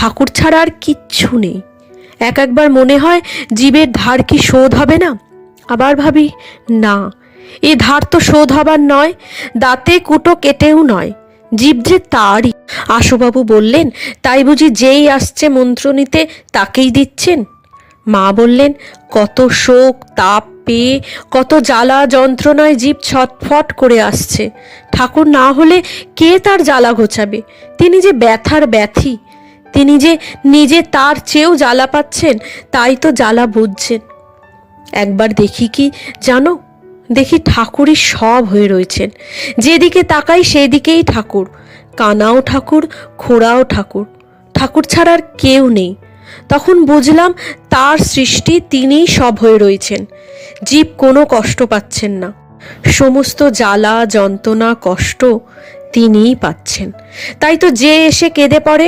ঠাকুর ছাড়া আর কিচ্ছু নেই। একবার মনে হয় জীবের ধার কি শোধ হবে না, আবার ভাবি না, এ ধার তো শোধ হবার নয়, দাঁতে কুটো কেটেও নয়, জীব যে তারই। আশুবাবু বললেন, তাই বুঝি যেই আসছে মন্ত্র নিতে তাকেই দিচ্ছেন? মা বললেন, কত শোক তাপ পেয়ে, কত জ্বালা যন্ত্রণায় জীব ছটফট করে আসছে, ঠাকুর না হলে কে তার জ্বালা ঘোচাবে? তিনি যে ব্যথার ব্যথী, তিনি যে নিজে তার চেয়েও জ্বালা পাচ্ছেন, তাই তো জ্বালা বুঝছেন। একবার দেখি কি জানো, দেখি ঠাকুরই সব হয়ে রয়েছেন, যেদিকে তাকাই সেদিকেই ঠাকুর, কানাও ঠাকুর, খোড়াও ঠাকুর, ঠাকুর ছাড়া আর কেউ নেই। তখন বুঝলাম তার সৃষ্টি, তিনিই সব হয়ে রয়েছেন। জীব কোনো কষ্ট পাচ্ছেন না, সমস্ত জ্বালা যন্ত্রণা কষ্ট তিনিই পাচ্ছেন। তাই তো যে এসে কেঁদে পড়ে